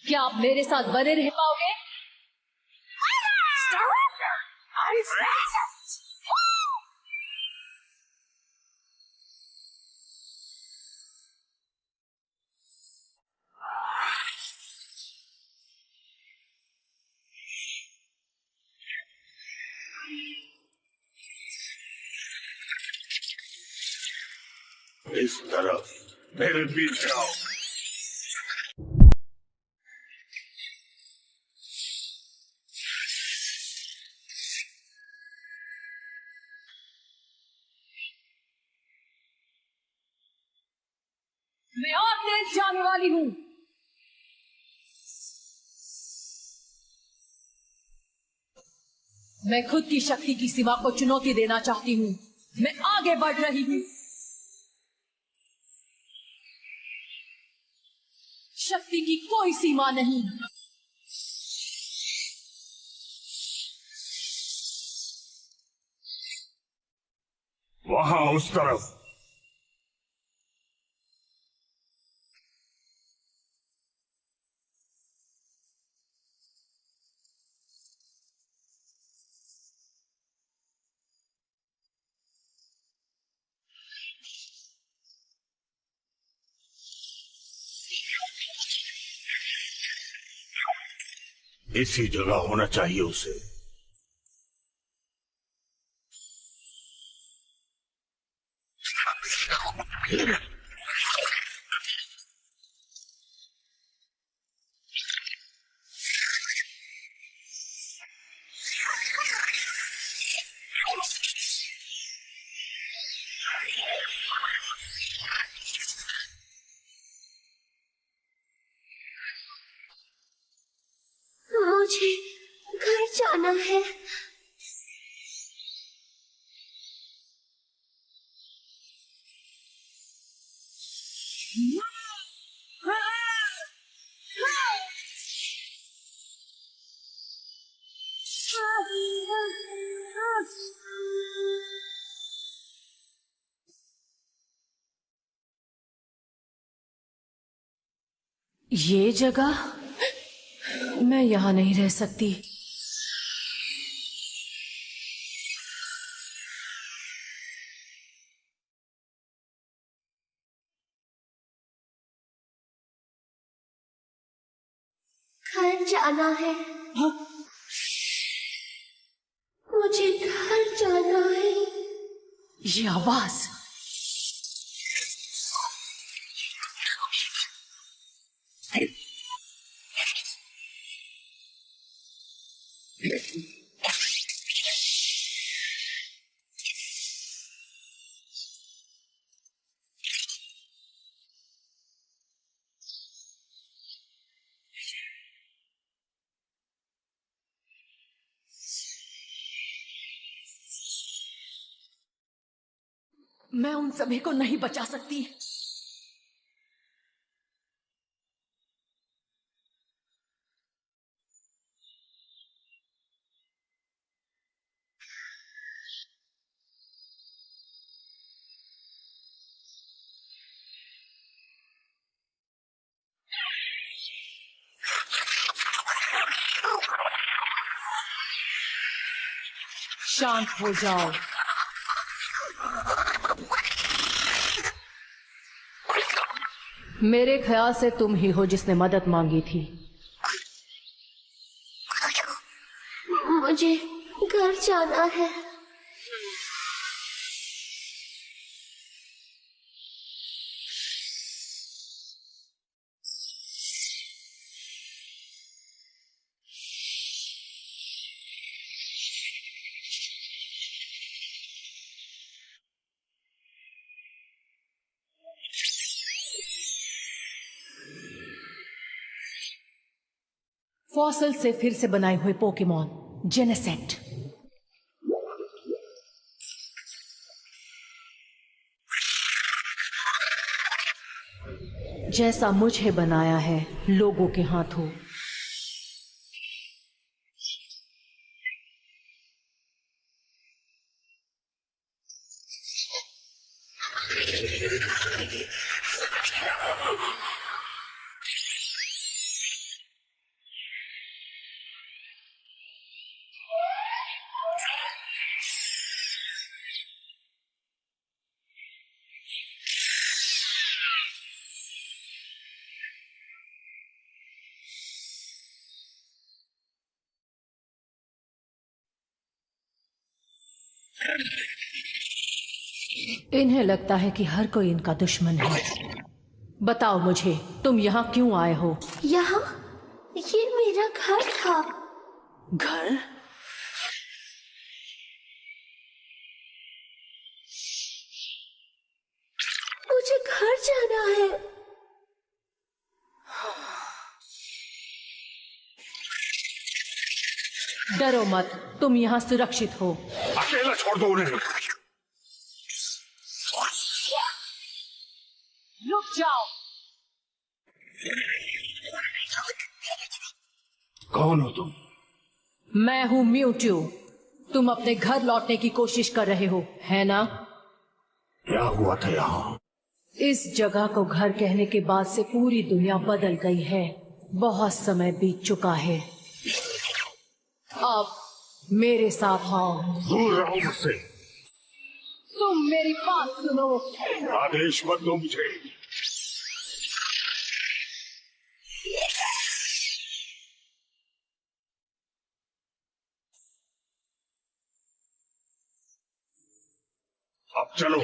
क्या आप मेरे साथ बने रह पाओगे? इस तरफ मेरे पीछे आओ। मैं और तेज जाने वाली हूँ। मैं खुद की शक्ति की सीमा को चुनौती देना चाहती हूँ। मैं आगे बढ़ रही हूँ। शक्ति की कोई सीमा नहीं। वहां उस तरफ। इसी जगह होना चाहिए उसे। मुझे घर जाना है। ये जगह, मैं यहां नहीं रह सकती। घर जाना है। मुझे घर जाना है। ये आवाज, मैं उन सभी को नहीं बचा सकती। शांत हो जाओ। मेरे ख्याल से तुम ही हो जिसने मदद मांगी थी। मुझे घर जाना है। फॉसिल से फिर से बनाए हुए पोकेमॉन जेनेसेक्ट। जैसा मुझे बनाया है लोगों के हाथों। इन्हें लगता है कि हर कोई इनका दुश्मन है। बताओ मुझे, तुम यहाँ क्यों आए हो? यहाँ? ये मेरा घर था। घर? मुझे घर जाना है। डरो मत, तुम यहाँ सुरक्षित हो। अकेला छोड़ दो उन्हें। रुक जाओ। कौन हो तुम? मैं हूँ म्यूट्यू। तुम अपने घर लौटने की कोशिश कर रहे हो, है ना? क्या हुआ था यहाँ? इस जगह को घर कहने के बाद से पूरी दुनिया बदल गई है। बहुत समय बीत चुका है। अब मेरे साथ आओ। दूर रहो मुझसे। तुम मेरी बात सुनो। आदेश मत दो मुझे। अब चलो।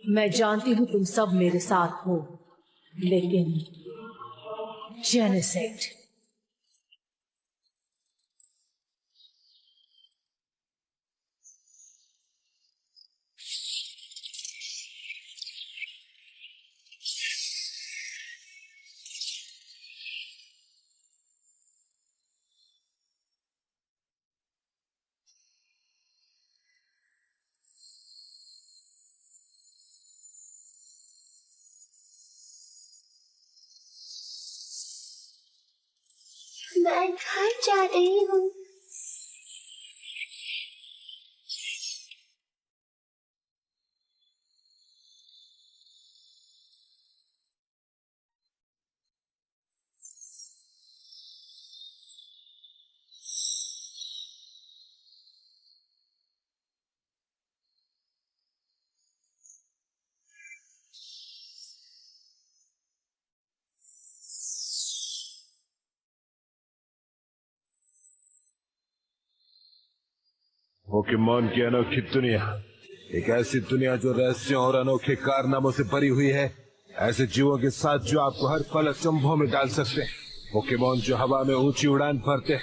मैं जानती हूँ तुम सब मेरे साथ हो, लेकिन जेनेसेक्ट, मैं घर जा रही हूँ। पोकेमॉन की अनोखी दुनिया, एक ऐसी दुनिया जो रहस्यों और अनोखे कारनामों से भरी हुई है। ऐसे जीवों के साथ जो आपको हर पल अचंभों में डाल सकते हैं। पोकेमॉन जो हवा में ऊंची उड़ान भरते हैं,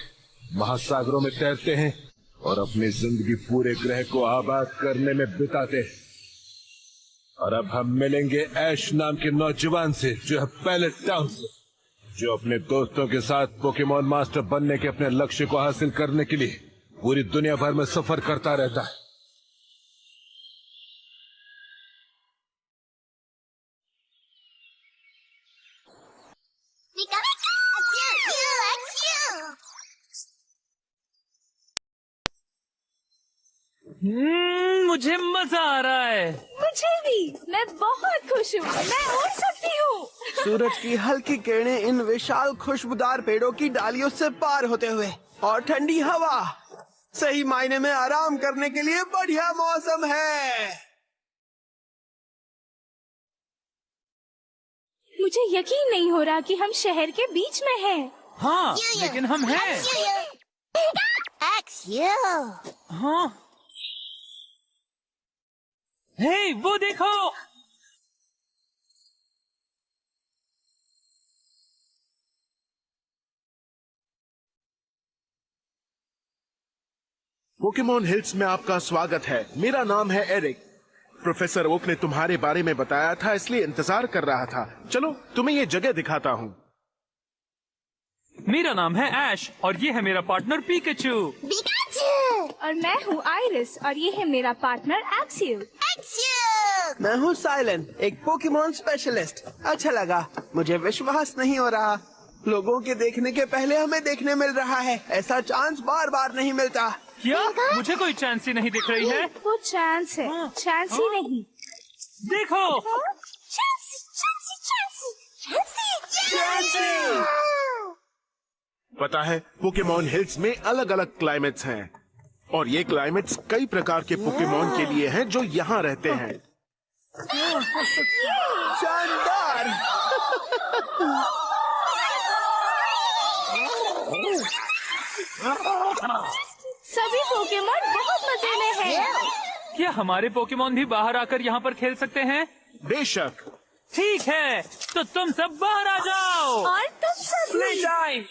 महासागरों में तैरते हैं और अपनी जिंदगी पूरे ग्रह को आबाद करने में बिताते हैं। और अब हम मिलेंगे ऐश नाम के नौजवान से, जो है पैलेट टाउन से, जो अपने दोस्तों के साथ पोकेमॉन मास्टर बनने के अपने लक्ष्य को हासिल करने के लिए पूरी दुनिया भर में सफर करता रहता है। मुझे मजा आ रहा है। मुझे भी, मैं बहुत खुश हूँ। मैं उड़ सकती हूँ। सूरज की हल्की किरणें इन विशाल खुशबूदार पेड़ों की डालियों से पार होते हुए और ठंडी हवा। सही मायने में आराम करने के लिए बढ़िया मौसम है। मुझे यकीन नहीं हो रहा कि हम शहर के बीच में हैं। हाँ, लेकिन हम हैं। हाँ। हे, वो देखो। पोकेमॉन हिल्स में आपका स्वागत है। मेरा नाम है एरिक। प्रोफेसर ओक ने तुम्हारे बारे में बताया था, इसलिए इंतजार कर रहा था। चलो तुम्हें ये जगह दिखाता हूँ। मेरा नाम है ऐश और ये है मेरा पार्टनर पिकाचू। और मैं हूँ आइरिस और ये है मेरा पार्टनर एक्सियल। मैं हूँ साइलेंट, एक पोकेमॉन स्पेशलिस्ट। अच्छा लगा। मुझे विश्वास नहीं हो रहा। लोगों के देखने के पहले हमें देखने मिल रहा है। ऐसा चांस बार बार नहीं मिलता। क्या? मुझे कोई चांस ही नहीं दिख रही है। वो चांस है, चांस ही नहीं। देखो। पता है, पोकेमॉन हिल्स में अलग अलग क्लाइमेट्स हैं और ये क्लाइमेट्स कई प्रकार के पोकेमॉन के लिए हैं जो यहाँ रहते हैं। शानदार। सभी पोकेमॉन बहुत मजे में हैं। क्या हमारे पोकेमॉन भी बाहर आकर यहाँ पर खेल सकते हैं? बेशक। ठीक है, तो तुम सब बाहर आ जाओ। और तुम सब प्ले टाइम।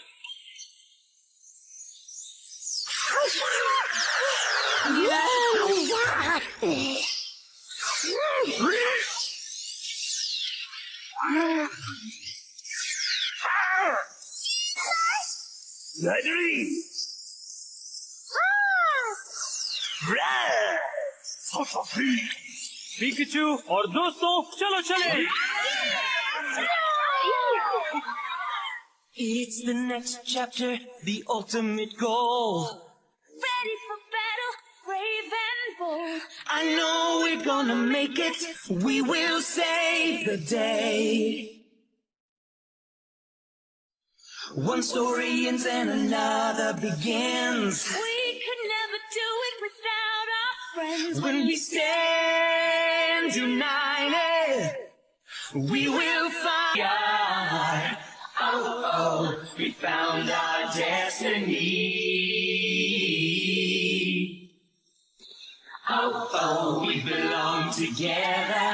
पिकाचू और दोस्तों, चलो चले। It's the next chapter, the ultimate goal. ready for battle, brave and bold. I know we're gonna make it. We will save the day. One story ends and another begins. We could never do it without our friends. When we stand united, we will find our. Oh, oh, we found our destiny. Oh, oh, we belong together.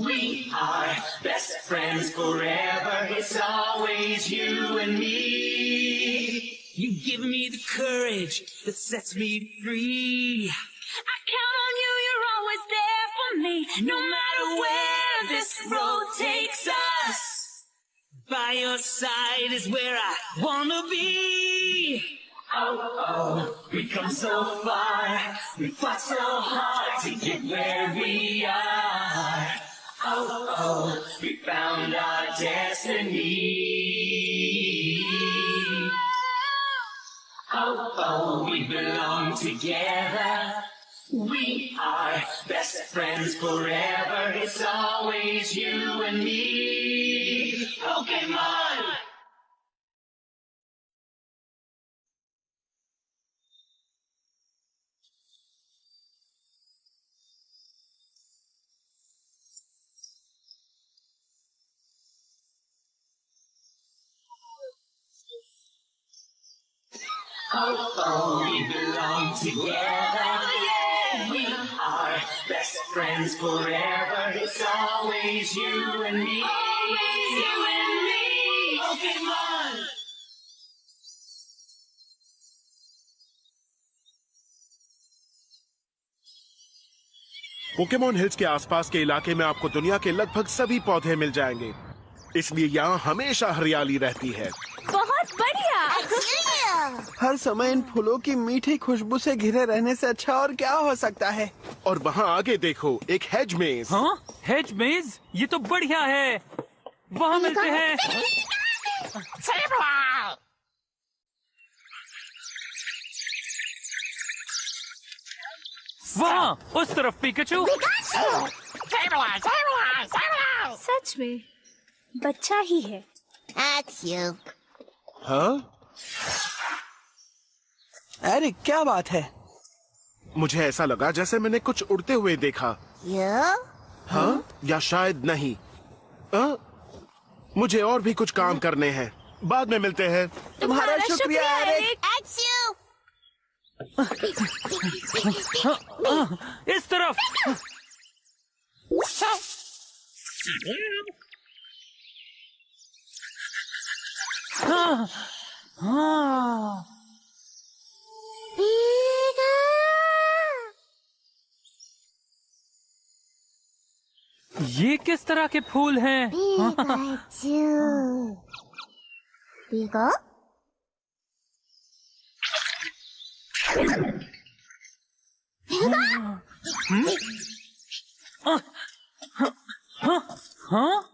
We are best friends forever. It's always you and me. You give me the courage that sets me free. I count on you, you're always there for me. No matter where this road takes us, by your side is where I wanna be. Oh, oh, we've come so far. We fought so hard to get where we are. Oh, oh, we found our destiny. Oh, oh, we belong together. We are best friends forever. It's always you and me. Pokemon! Oh, oh, we belong together. We are best friends forever. It's always you and me. Always you and me. Pokemon! Pokemon hills के आसपास के इलाके में आपको दुनिया के लगभग सभी पौधे मिल जाएंगे, इसलिए यहाँ हमेशा हरियाली रहती है। बहुत बढ़िया। हर समय इन फूलों की मीठी खुशबू से घिरे रहने से अच्छा और क्या हो सकता है। और वहाँ आगे देखो, एक हेज मेज। हाँ, हेज मेज? ये तो बढ़िया है। वहाँ मिलते हैं। वहाँ, उस तरफ पिकाचू। सच में बच्चा ही है। हाँ? एरिक, क्या बात है? मुझे ऐसा लगा जैसे मैंने कुछ उड़ते हुए देखा। हाँ? या शायद नहीं। मुझे और भी कुछ काम करने हैं। बाद में मिलते हैं। तुम्हारा शुक्रिया एरिक। इस तरफ। हाँ, हाँ। ये किस तरह के फूल हैं? हाँ?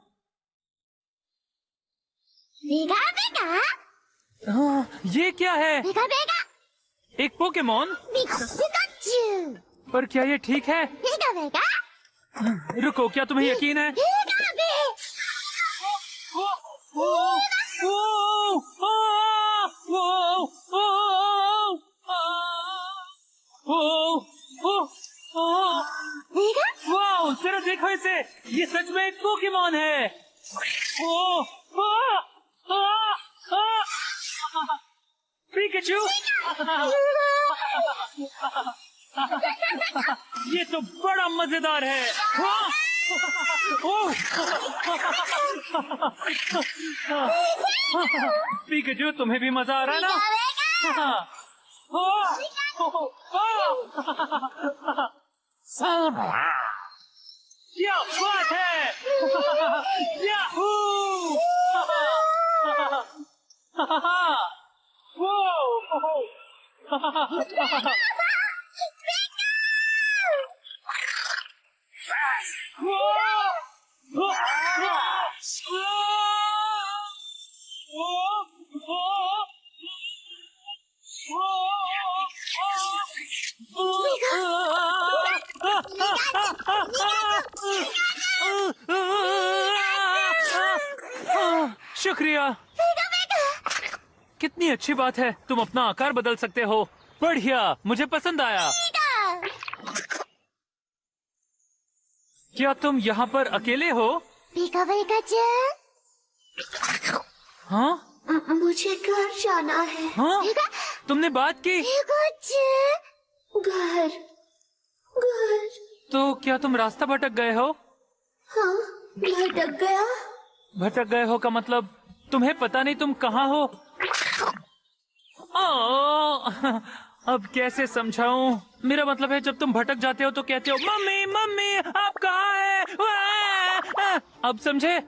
ये क्या है? एक पोकेमोन? पर क्या ये ठीक है? रुको, क्या तुम्हें यकीन है? वाओ, जरा देखो इसे, ये सच में एक पोकेमोन है। पिकाचू! ये तो बड़ा मजेदार है। पिकाचू, तुम्हें भी मजा आ रहा है ना? क्या बात है! याहू! शुक्रिया। कितनी अच्छी बात है, तुम अपना आकार बदल सकते हो। बढ़िया, मुझे पसंद आया। क्या तुम यहाँ पर अकेले हो? हाँ? मुझे घर जाना है। हाँ? तुमने बात की? घर, घर। तो क्या तुम रास्ता भटक गए हो? हाँ, भटक गया। भटक गए हो का मतलब तुम्हें पता नहीं तुम कहाँ हो? अब कैसे समझाऊं? मेरा मतलब है जब तुम भटक जाते हो तो कहते हो मम्मी मम्मी आप कहाँ हैं? अब समझे?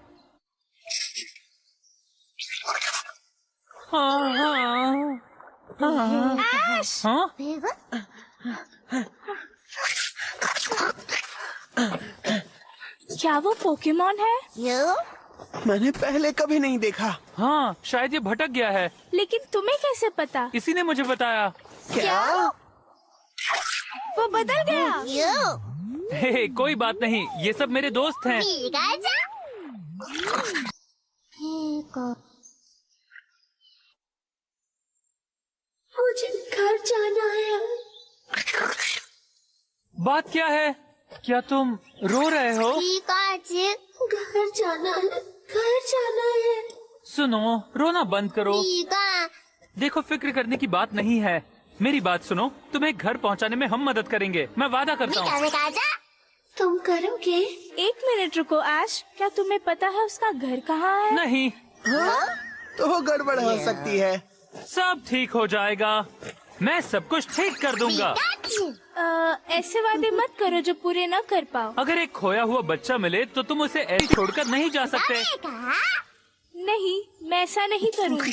हाँ? क्या वो पोकेमोन है? मैंने पहले कभी नहीं देखा। हाँ, शायद ये भटक गया है। लेकिन तुम्हें कैसे पता? इसी ने मुझे बताया। क्या? वो बदल गया। हे, कोई बात नहीं, ये सब मेरे दोस्त हैं। मुझे घर जाना है। बात क्या है? क्या तुम रो रहे हो? घर जाना है, घर जाना है। सुनो, रोना बंद करो। देखो, फिक्र करने की बात नहीं है। मेरी बात सुनो, तुम्हें घर पहुंचाने में हम मदद करेंगे, मैं वादा करता हूँ। तुम करोगे? 1 मिनट रुको ऐश, क्या तुम्हें पता है उसका घर कहाँ है? नहीं। तो गड़बड़ हो सकती है। सब ठीक हो जाएगा, मैं सब कुछ ठीक कर दूंगा। ऐसे वादे मत करो जो पूरे न कर पाओ। अगर एक खोया हुआ बच्चा मिले तो तुम उसे ऐसे छोड़कर नहीं जा सकते। नहीं, मैं ऐसा नहीं करूँगी।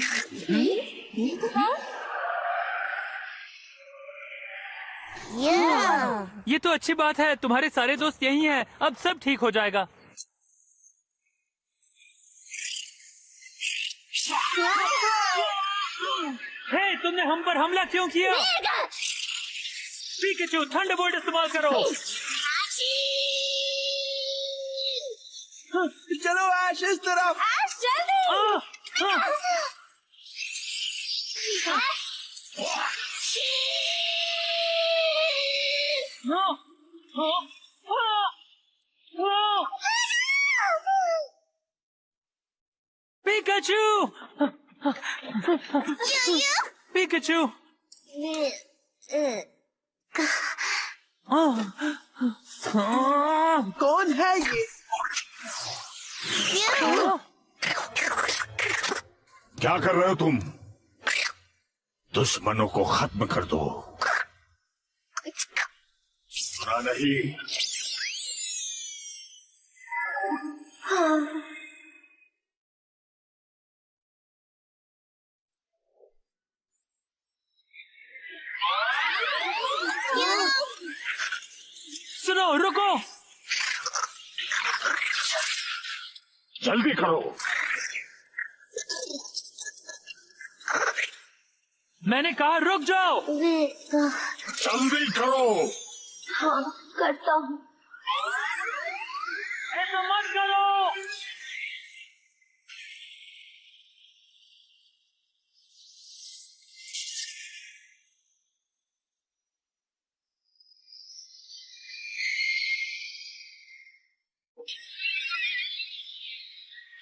ये तो अच्छी बात है, तुम्हारे सारे दोस्त यही हैं, अब सब ठीक हो जाएगा। हे, तुमने हम पर हमला क्यों किया? पिकाचू, थंडरबोल्ट इस्तेमाल करो। चलो ऐश, इस तरफ। जल्दी। पिकाचू! पिकाचू! कौन है ये? क्या कर रहे हो तुम? दुश्मनों को खत्म कर दो। सुना नहीं? सुनो, रुको! जल्दी करो। मैंने कहा रुक जाओ। जल्दी करो। हाँ, करता हूँ। ऐसा मत करो।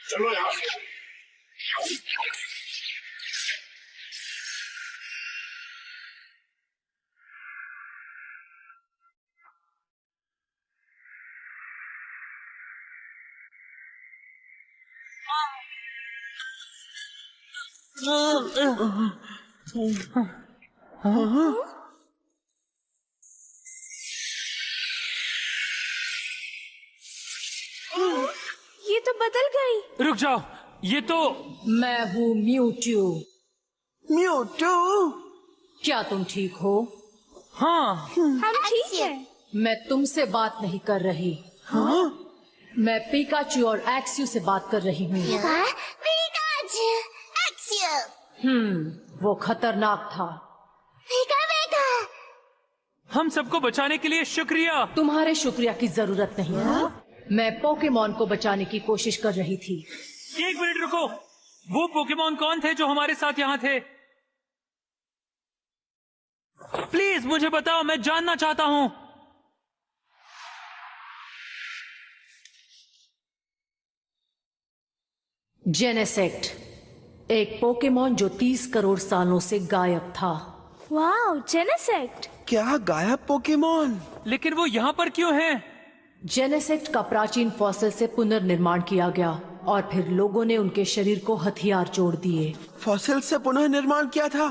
चलो यहाँ से। ये तो बदल गई। रुक जाओ, ये तो मैं हूँ म्यूट्यू। म्यूटू। क्या तुम ठीक हो? हाँ। हम ठीक हैं। मैं तुमसे बात नहीं कर रही। हाँ? मैं पिकाचू और एक्सियो से बात कर रही हूँ। पिकाचू, एक्सियो। वो खतरनाक था। पिका पिका। हम सबको बचाने के लिए शुक्रिया। तुम्हारे शुक्रिया की जरूरत नहीं है। मैं पोकेमॉन को बचाने की कोशिश कर रही थी। एक मिनट रुको, वो पोकेमॉन कौन थे जो हमारे साथ यहाँ थे? प्लीज मुझे बताओ, मैं जानना चाहता हूँ। जेनेसेक्ट, एक पोकेमॉन जो 30 करोड़ सालों से गायब था। वाओ, जेनेसेक्ट। क्या गायब पोकेमॉन? लेकिन वो यहाँ पर क्यों हैं? जेनेसेक्ट का प्राचीन फॉसिल से पुनर्निर्माण किया गया और फिर लोगों ने उनके शरीर को हथियार जोड़ दिए। फॉसिल से पुनः निर्माण किया था।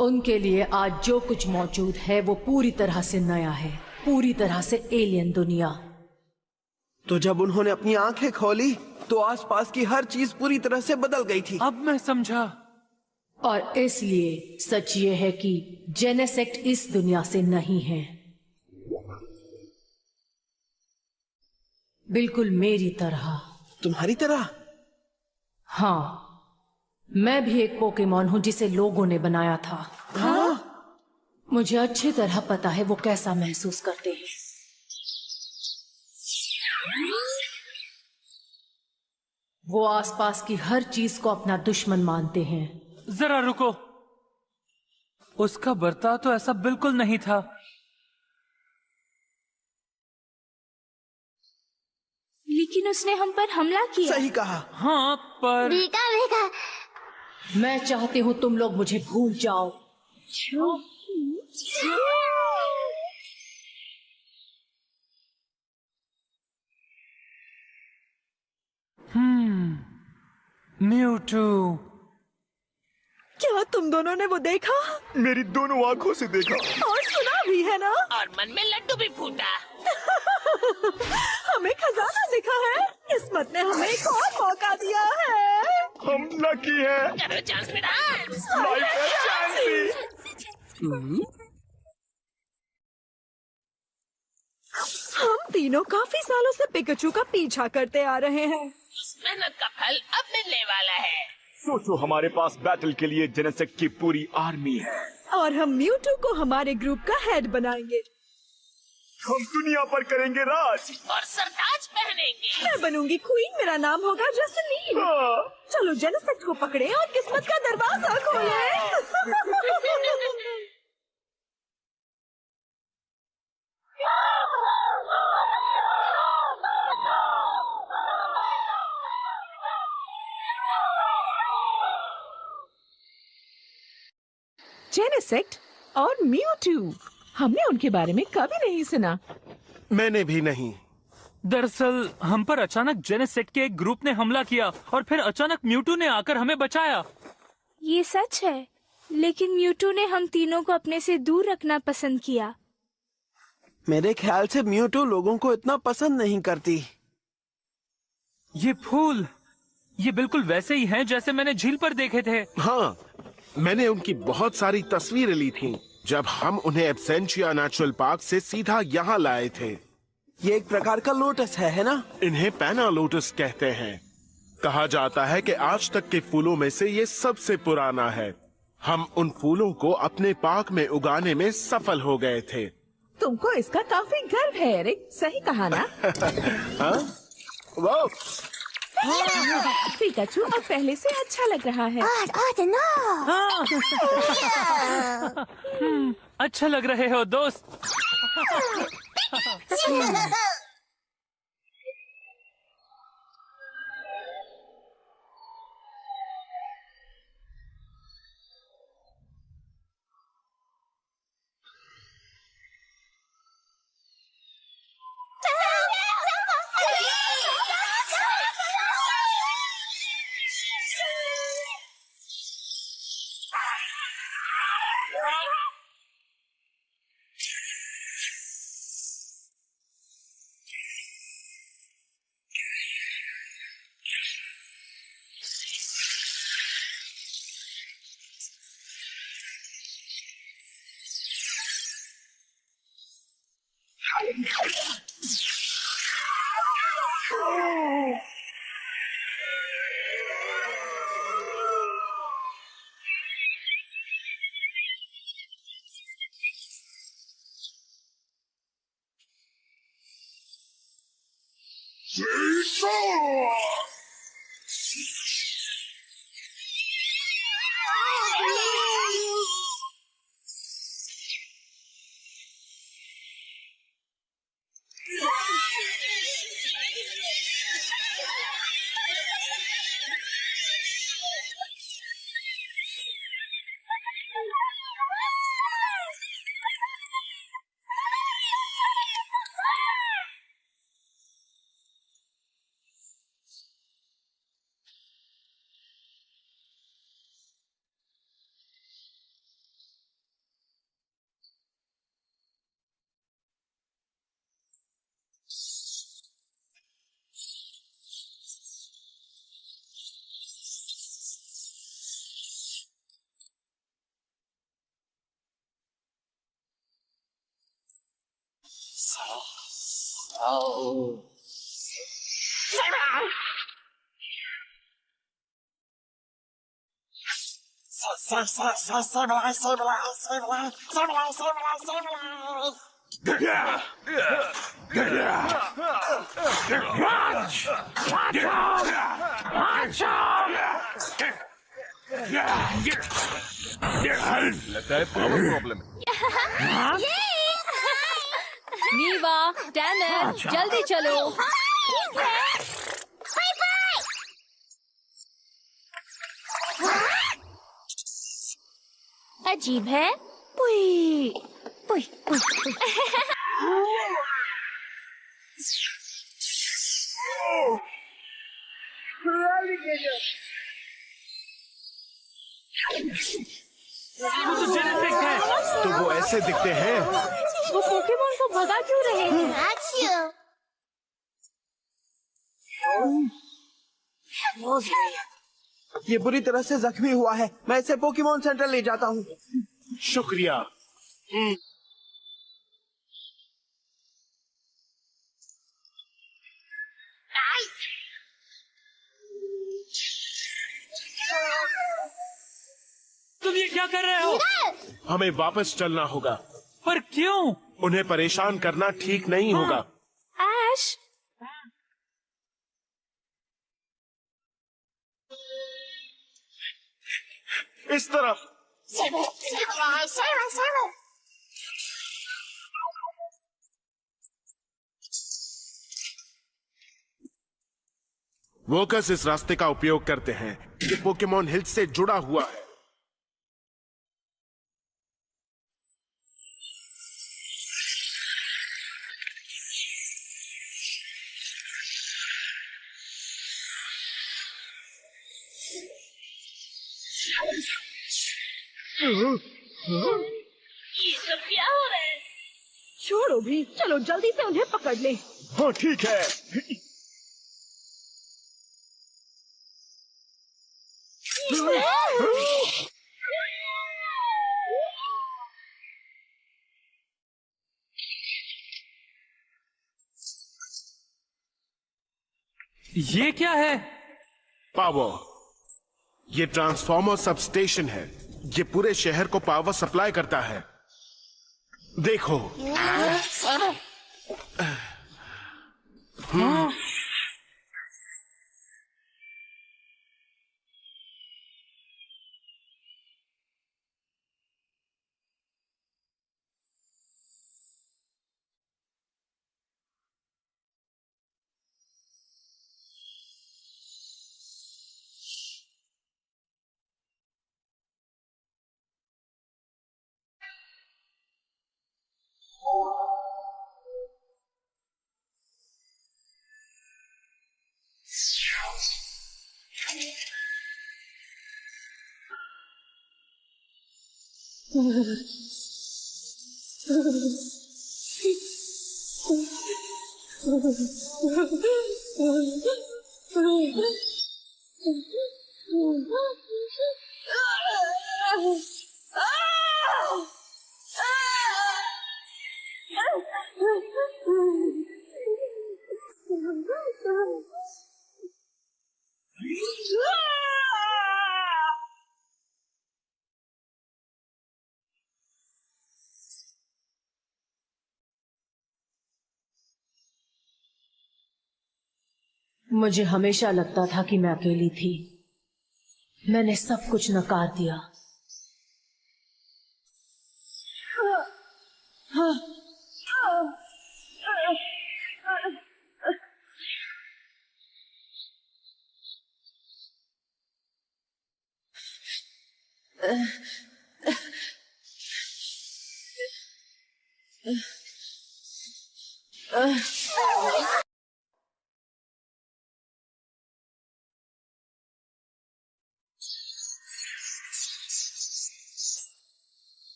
उनके लिए आज जो कुछ मौजूद है वो पूरी तरह से नया है, पूरी तरह से एलियन दुनिया। तो जब उन्होंने अपनी आंखें खोली तो आसपास की हर चीज पूरी तरह से बदल गई थी। अब मैं समझा। और इसलिए सच ये है कि जेनेसेक्ट इस दुनिया से नहीं है, बिल्कुल मेरी तरह। तुम्हारी तरह? हाँ, मैं भी एक पोकेमॉन हूँ जिसे लोगों ने बनाया था। हाँ? मुझे अच्छी तरह पता है वो कैसा महसूस करते हैं। वो आसपास की हर चीज को अपना दुश्मन मानते हैं। जरा रुको, उसका बर्ताव तो ऐसा बिल्कुल नहीं था। लेकिन उसने हम पर हमला किया। सही कहा। हाँ, पर पिका पिका। मैं चाहती हूँ तुम लोग मुझे भूल जाओ। म्यूटू। क्या तुम दोनों ने वो देखा? मेरी दोनों आंखों से देखा। और सुना भी है ना? और मन में लड्डू भी फूटा। हमें खजाना दिखा है। किस्मत ने हमें एक और मौका दिया है। हम लकी हैं। करो चांस मेरा। लाइफ है चांसी। हम तीनों काफी सालों से पिकाचू का पीछा करते आ रहे हैं। इस मेहनत का फल अब मिलने वाला है। सोचो, हमारे पास बैटल के लिए जेनेसेक्ट की पूरी आर्मी है। और हम म्यूटू को हमारे ग्रुप का हेड बनाएंगे। हम दुनिया पर करेंगे राज। और सरताज पहनेंगे। मैं बनूंगी क्वीन, मेरा नाम होगा जसलीन। चलो जेनेसेक्ट को पकड़े और किस्मत का दरवाजा खोले। जेनेसेक्ट और म्यूटू, हमने उनके बारे में कभी नहीं सुना। मैंने भी नहीं। दरअसल हम पर अचानक जेनेसेक्ट के एक ग्रुप ने हमला किया और फिर अचानक म्यूटू ने आकर हमें बचाया। ये सच है, लेकिन म्यूटू ने हम तीनों को अपने से दूर रखना पसंद किया। मेरे ख्याल से म्यूटू लोगों को इतना पसंद नहीं करती। ये फूल, ये बिल्कुल वैसे ही हैं जैसे मैंने झील पर देखे थे। हाँ, मैंने उनकी बहुत सारी तस्वीरें ली थीं जब हम उन्हें एब्सेंशिया नेचुरल पार्क से सीधा यहाँ लाए थे। ये एक प्रकार का लोटस है ना? इन्हें पैना लोटस कहते हैं। कहा जाता है कि आज तक के फूलों में से ये सबसे पुराना है। हम उन फूलों को अपने पार्क में उगाने में सफल हो गए थे। तुमको इसका काफी गर्व है एरिक, सही कहा ना? हाँ? वाह! पिकाचू अब पहले से अच्छा लग रहा है। अच्छा लग रहे हो दोस्त। लगता है पावर प्रॉब्लम है। नीवा, टैनर, जल्दी चलो। अजीब है। पुई, पुई, पुई, पुई। तो वो ऐसे दिखते हैं। वो पोकेमॉन को भगा क्यों रहे हैं? ये बुरी तरह से जख्मी हुआ है। मैं इसे पोकेमॉन सेंटर ले जाता हूँ। शुक्रिया। तुम ये क्या कर रहे हो? हमें वापस चलना होगा। पर क्यों? उन्हें परेशान करना ठीक नहीं होगा। ऐश, इस तरफ। वोकस इस रास्ते का उपयोग करते हैं। ये पोकेमॉन हिल्स से जुड़ा हुआ है। ये सब क्या हो रहा है? छोड़ो भी, चलो जल्दी से उन्हें पकड़ ले। हाँ ठीक है। ये क्या है? पावर। ये ट्रांसफॉर्मर सबस्टेशन है। ये पूरे शहर को पावर सप्लाई करता है। देखो। मुझे हमेशा लगता था कि मैं अकेली थी। मैंने सब कुछ नकार दिया।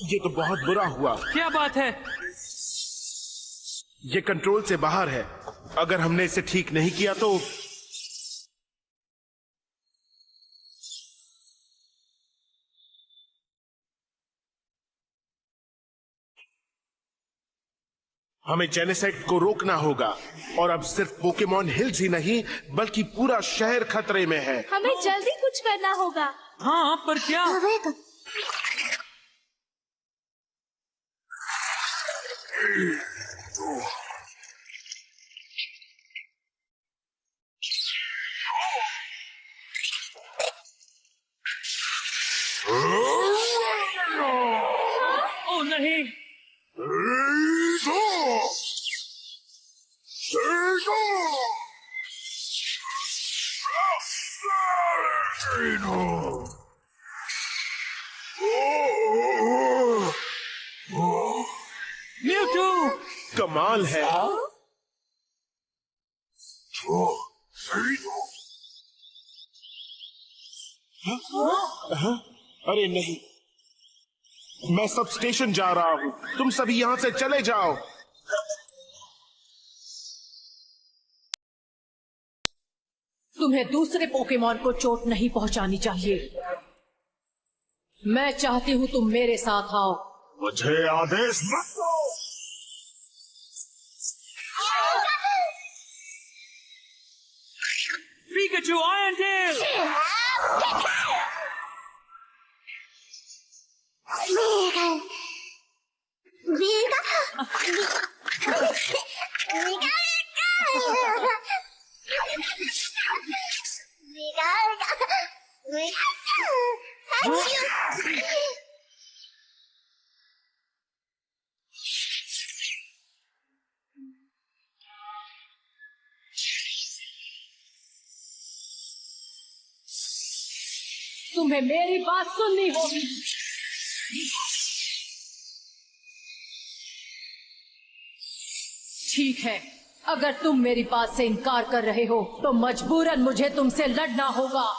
ये तो बहुत बुरा हुआ। क्या बात है? ये कंट्रोल से बाहर है। अगर हमने इसे ठीक नहीं किया तो हमें जेनेसेक्ट को रोकना होगा। और अब सिर्फ पोकेमॉन हिल्स ही नहीं बल्कि पूरा शहर खतरे में है। हमें जल्दी कुछ करना होगा। हाँ, पर क्या? ओ नहीं! म्यूटू! कमाल है। अरे नहीं, मैं सब स्टेशन जा रहा हूँ। तुम सभी यहाँ से चले जाओ। तुम्हें दूसरे पोकेमॉन को चोट नहीं पहुंचानी चाहिए। मैं चाहती हूँ तुम मेरे साथ आओ। मुझे आदेश मत दो। Pikachu Iron Tail! तुम्हें मेरी बात सुननी होगी। ठीक है, अगर तुम मेरी बात से इनकार कर रहे हो तो मजबूरन मुझे तुमसे लड़ना होगा।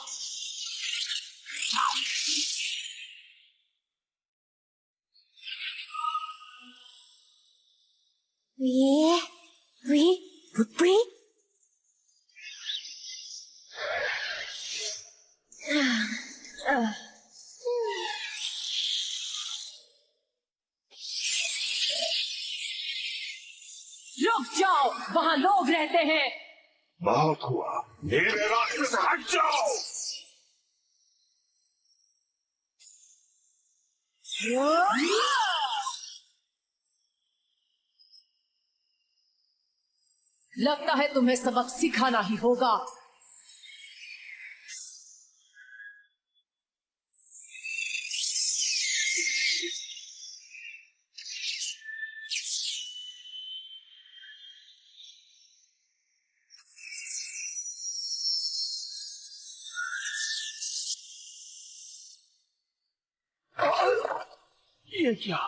रुक जाओ, वहाँ लोग रहते हैं। बहुत हुआ, मेरे रास्ते से हट जाओ। लगता है तुम्हें सबक सिखाना ही होगा। ये क्या?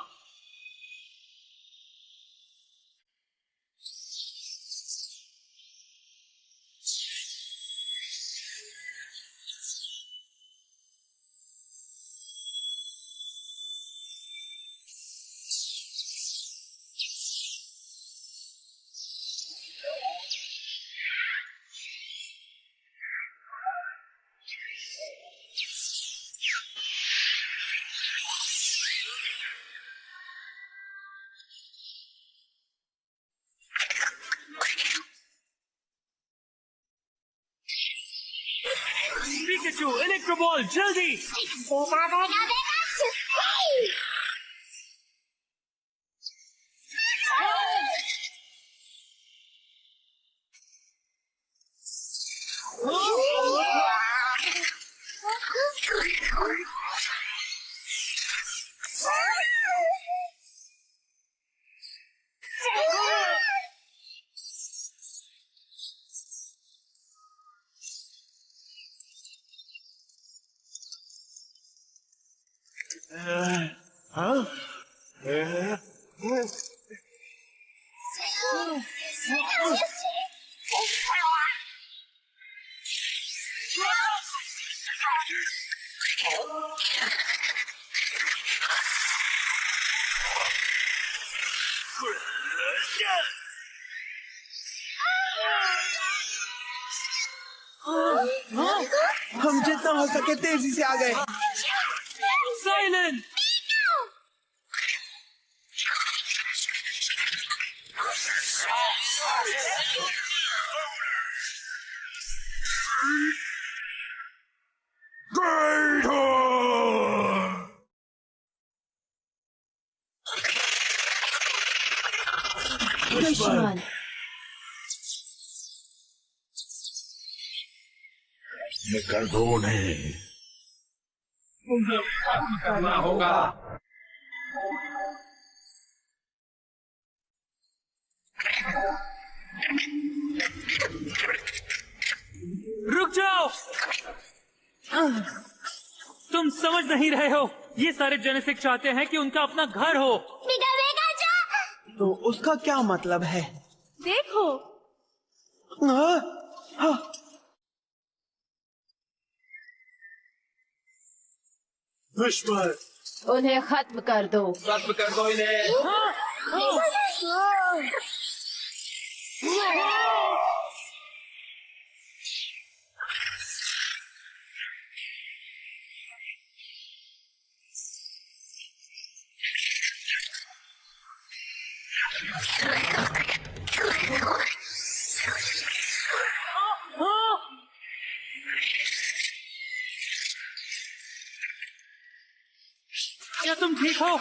पिकाचू, इलेक्ट्रो बॉल, जल्दी! हम जितना हो सके तेजी से आ गए। साइलेंट! दुश्मन निकल दो उन्हें। करना होगा। रुक जाओ! तुम समझ नहीं रहे हो। ये सारे जेनेसिक चाहते हैं कि उनका अपना घर हो। तो उसका क्या मतलब है? देखो, हाँ, हाँ। दुश्मन उन्हें खत्म कर दो। खत्म कर दो इन्हें। क्या तुम ठीक हो?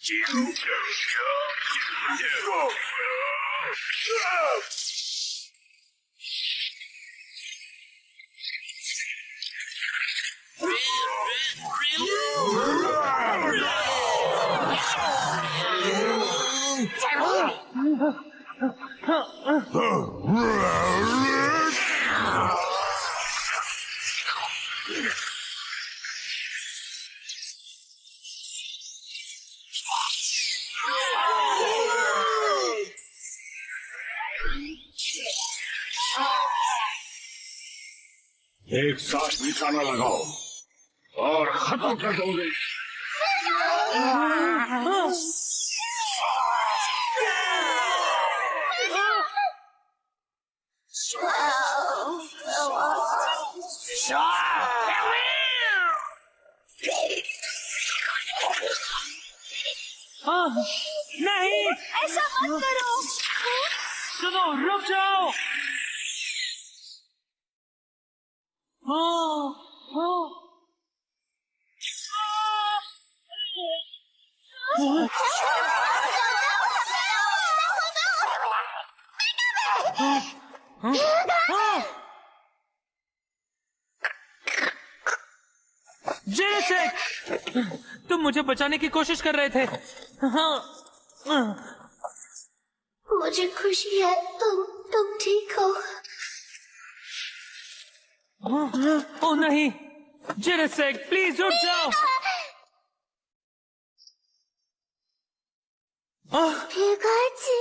एक साथ निशाना लगाओ और खत्म कर दोगे। नहीं, ऐसा मत करो। सुनो, रुक जाओ। जेनेसेक, तुम मुझे बचाने की कोशिश कर रहे थे। मुझे खुशी है तुम ठीक हो। ओह नहीं, जेनेसेक प्लीज उठ जाओ। Pikachu.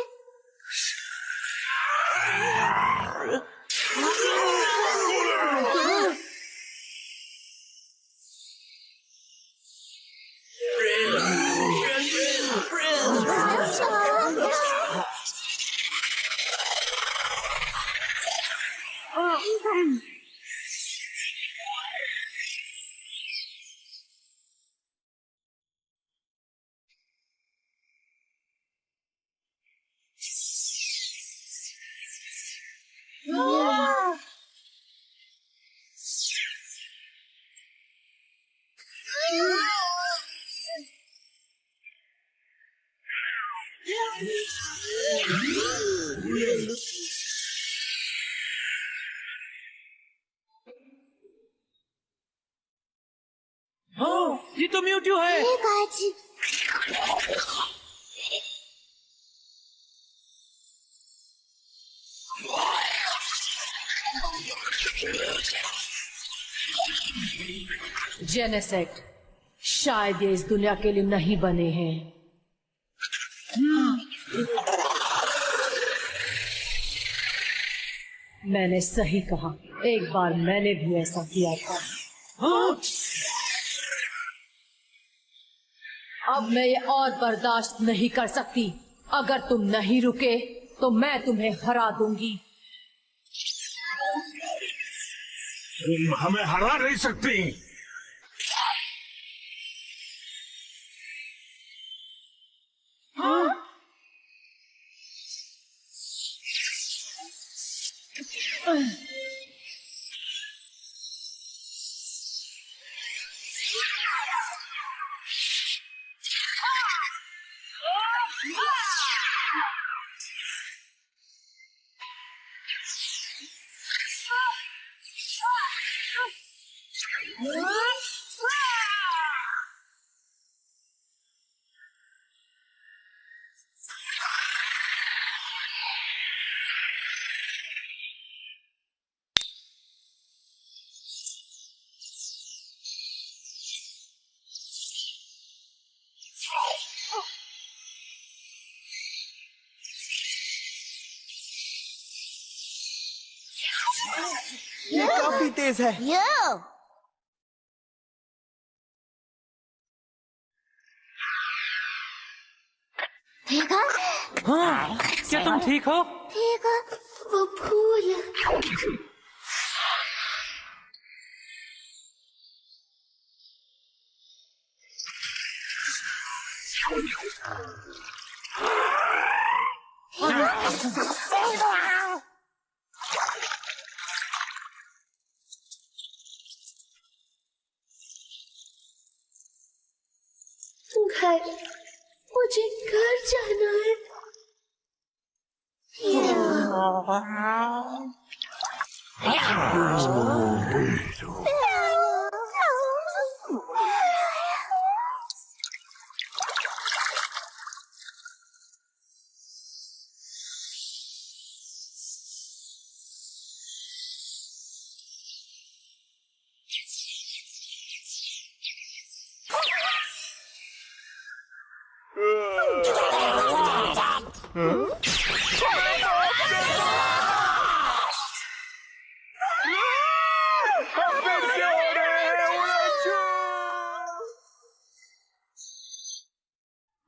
ये तो म्यूट्यू है। जेनेसेक, शायद ये इस दुनिया के लिए नहीं बने हैं। मैंने सही कहा, एक बार मैंने भी ऐसा किया था। अब मैं ये और बर्दाश्त नहीं कर सकती। अगर तुम नहीं रुके तो मैं तुम्हें हरा दूंगी। तुम हमें हरा नहीं सकती। ये काफी तेज है। हाँ, क्या तुम ठीक हो? वो फूल। घर, मुझे घर जाना है।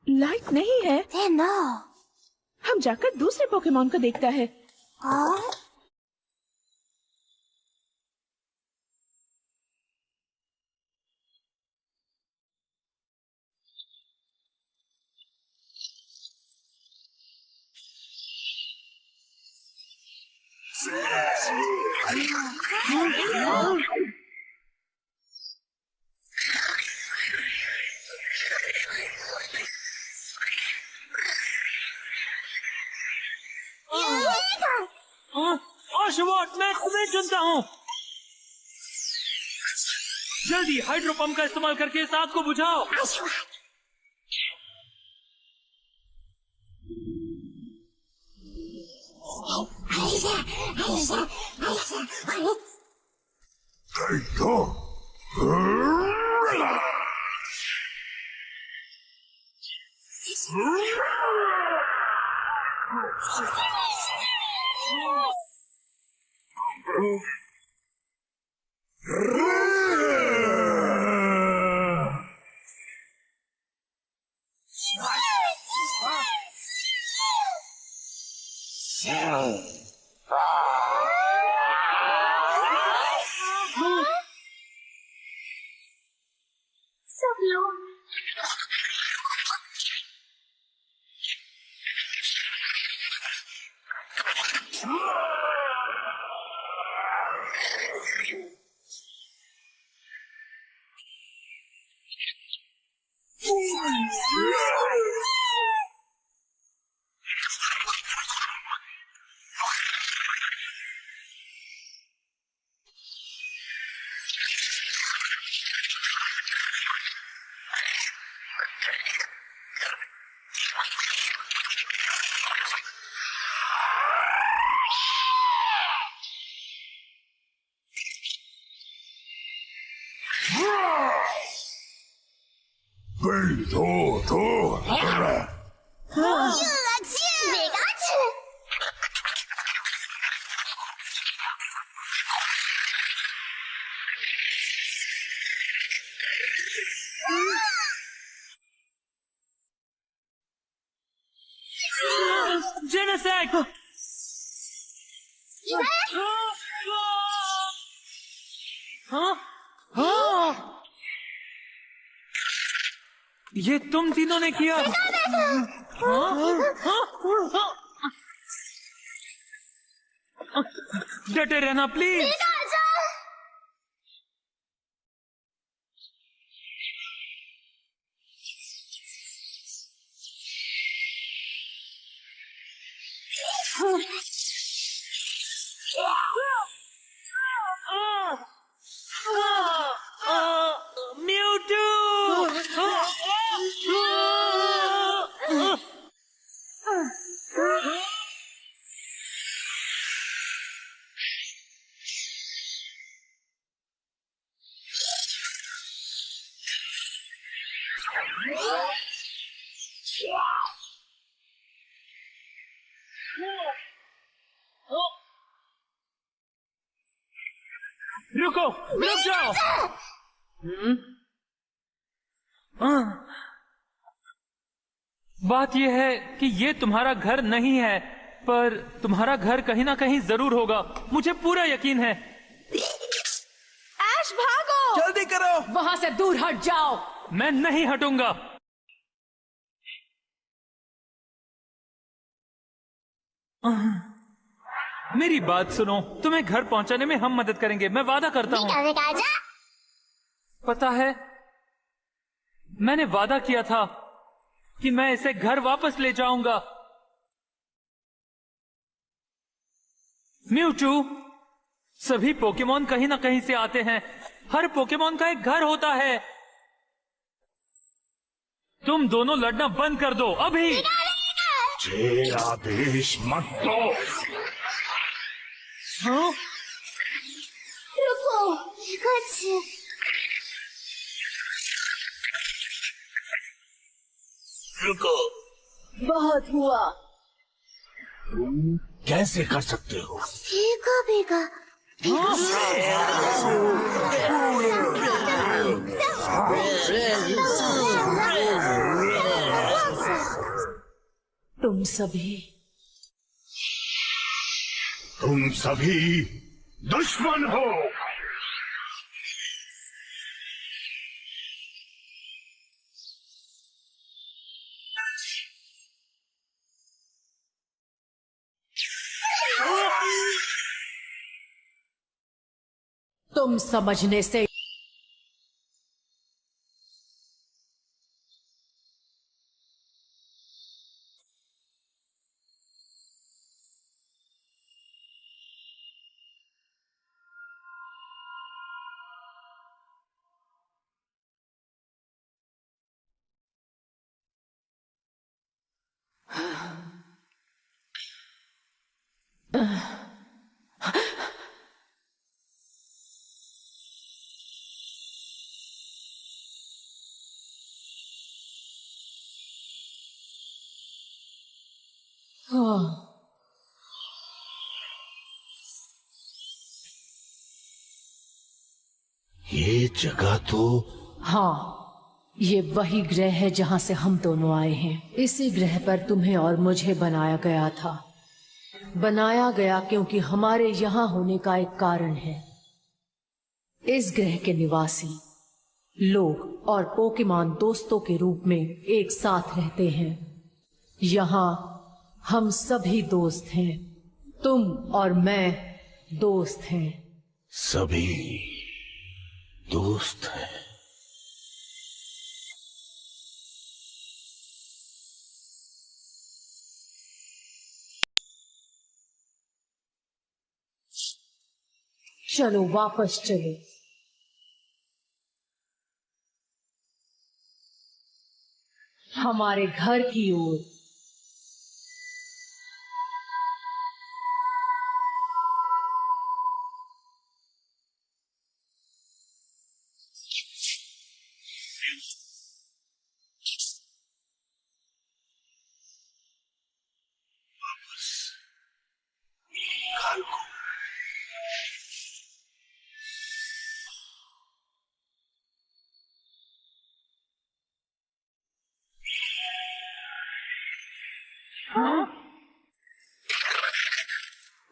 लाइट नहीं है। हम जाकर दूसरे पोकेमॉन को देखता है। आशुवॉट, मैं तुम्हें चुनता हूँ। जल्दी हाइड्रो पंप का इस्तेमाल करके इस आग को बुझाओ। सब लोग जेनेसेक! हाँ? हाँ? ये तुम तीनों ने किया? डटे रहना प्लीज। रुको, रुक जाओ। बात यह है कि ये तुम्हारा घर नहीं है, पर तुम्हारा घर कहीं ना कहीं जरूर होगा। मुझे पूरा यकीन है। ऐश भागो! जल्दी करो! वहाँ से दूर हट जाओ। मैं नहीं हटूंगा। मेरी बात सुनो, तुम्हें घर पहुंचाने में हम मदद करेंगे, मैं वादा करता हूँ। पता है, मैंने वादा किया था कि मैं इसे घर वापस ले जाऊंगा। म्यूटू, सभी पोकेमॉन कहीं ना कहीं से आते हैं। हर पोकेमॉन का एक घर होता है। तुम दोनों लड़ना बंद कर दो अभी। मुझे आदेश मत दो। हाँ? रुको, कुछ रुको। बहुत हुआ। तुम कैसे कर सकते हो? भीगा भीगा। तुम सभी दुश्मन हो। तुम समझने से ये जगह तो हाँ, ये वही ग्रह है जहां से हम दोनों आए हैं। इसी ग्रह पर तुम्हें और मुझे बनाया गया था। बनाया गया क्योंकि हमारे यहाँ होने का एक कारण है। इस ग्रह के निवासी लोग और पोकेमॉन दोस्तों के रूप में एक साथ रहते हैं। यहाँ हम सभी दोस्त हैं। तुम और मैं दोस्त हैं। सभी दोस्त हैं। चलो वापस चले। हमारे घर की ओर।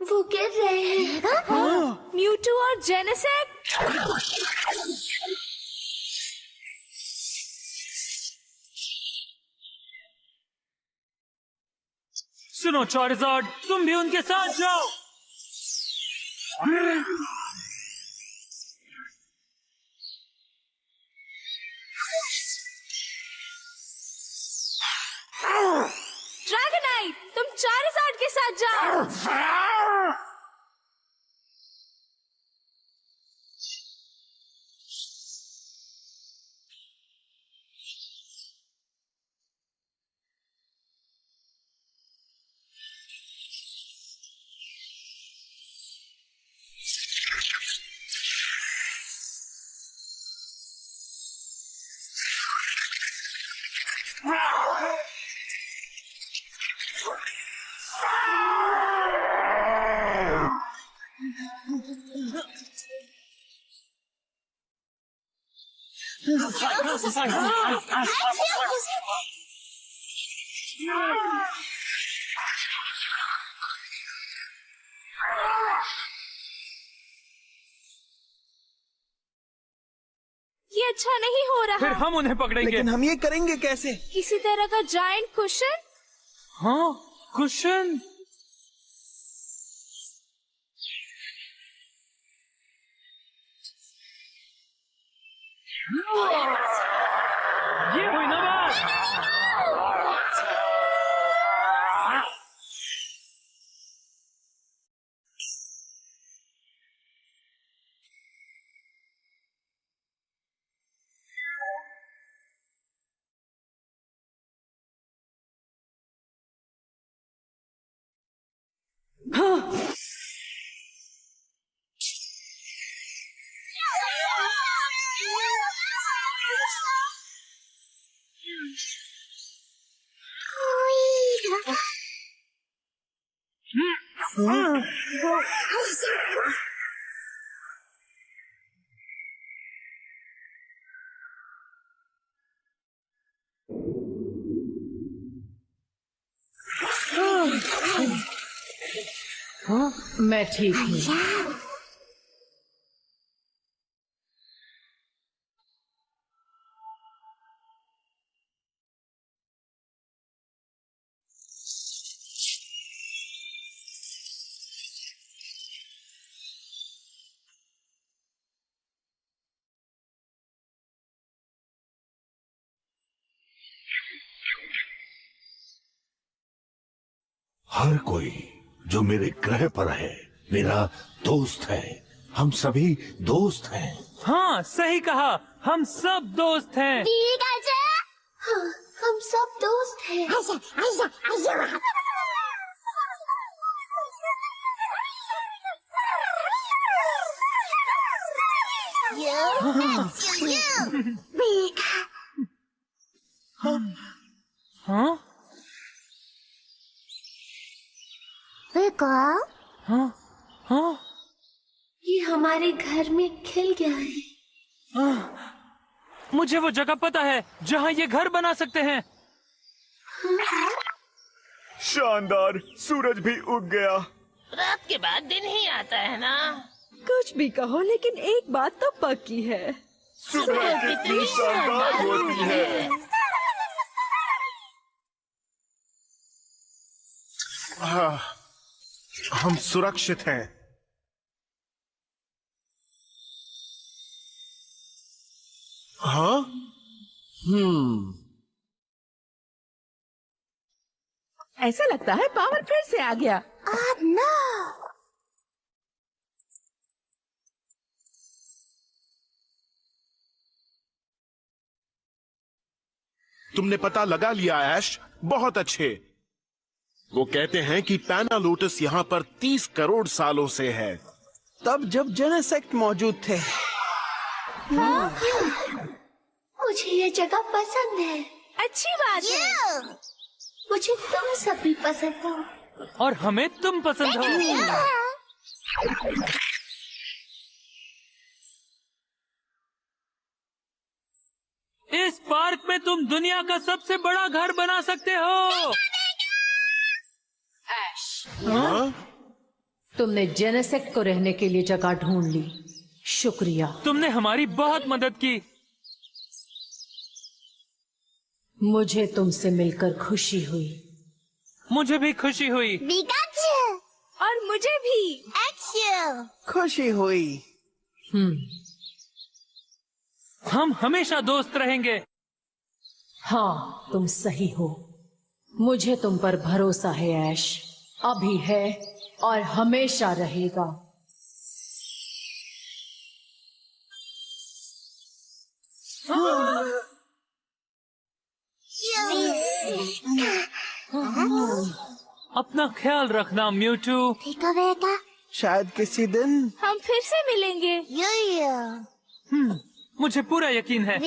वो गिर रहे हैं। म्यूटू और जेनेसेक। सुनो चार्जर्ड, तुम भी उनके साथ जाओ। ड्रैगनाइट, तुम चार्जर्ड के साथ जाओ। ये अच्छा नहीं हो रहा। फिर हम उन्हें पकड़ेंगे। लेकिन हम ये करेंगे कैसे? किसी तरह का जायंट कुशन। हाँ, कुशन। ये हुई ना बात। मैं ठीक हूँ। हर कोई जो मेरे ग्रह पर है मेरा दोस्त है। हम सभी दोस्त हैं। हाँ, सही कहा, हम सब दोस्त हैं। हाँ, हम सब दोस्त हैं। हाँ? हाँ? हाँ? ये हमारे घर में खिल गया है। मुझे वो जगह पता है जहाँ ये घर बना सकते हैं। शानदार, सूरज भी उग गया। रात के बाद दिन ही आता है ना। कुछ भी कहो, लेकिन एक बात तो पक्की है, सुबह कितनी शानदार होती है। हम सुरक्षित हैं। हाँ? ऐसा लगता है पावर फिर से आ गया। तुमने पता लगा लिया ऐश, बहुत अच्छे। वो कहते हैं कि पैना लोटस यहाँ पर 30 करोड़ सालों से है। तब जब जेनेसेक्ट मौजूद थे। मुझे ये जगह पसंद है। अच्छी बात है। मुझे तुम सब भी पसंद हो। और हमें तुम पसंद हो। इस पार्क में तुम दुनिया का सबसे बड़ा घर बना सकते हो। हाँ? तुमने जेनेसेक्ट को रहने के लिए जगह ढूंढ ली, शुक्रिया। तुमने हमारी बहुत मदद की। मुझे तुमसे मिलकर खुशी हुई। मुझे भी खुशी हुई। और मुझे भी। खुशी हुई। हम हमेशा दोस्त रहेंगे। हाँ, तुम सही हो। मुझे तुम पर भरोसा है ऐश, अभी है और हमेशा रहेगा। अपना ख्याल रखना म्यूटू। शायद किसी दिन हम फिर से मिलेंगे। मुझे पूरा यकीन है।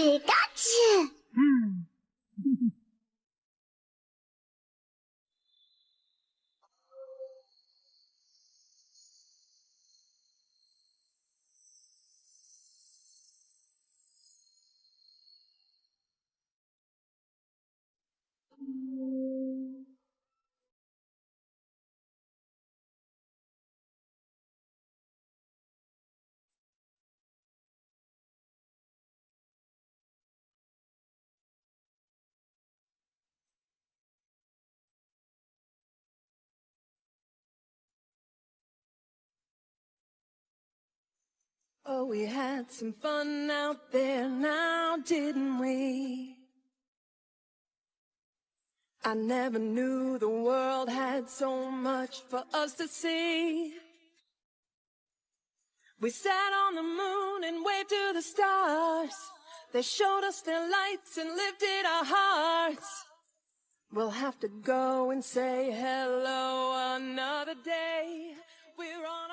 Oh, we had some fun out there now, didn't we? I never knew the world had so much for us to see. We sat on the moon and waved to the stars. They showed us their lights and lifted our hearts. We'll have to go and say hello another day. We're on